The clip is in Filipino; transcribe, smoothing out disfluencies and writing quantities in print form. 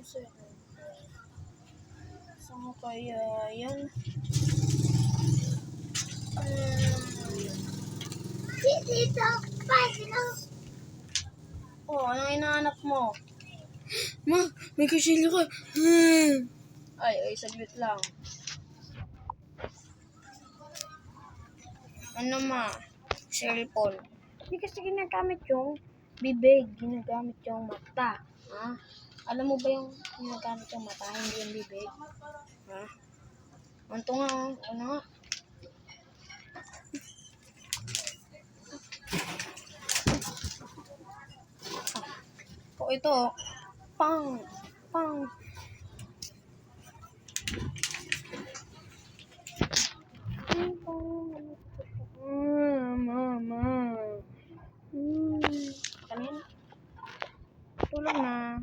Saan ko kaya yan? Dito, sino? Oh, anong hinahanap mo? Ma, may kutsilyo ka. Ay, saglit lang. Ano ma? Cellphone. Hindi kasi ginagamit yung bibig, ginagamit yung mata. Ha? Alam mo ba yung ginagamit yung mata, hindi yung bibig? Ha? Anto nga, oh. Ano nga? Oh, ito, oh. Pang! Pang! Mama. Kanin? Tulog na.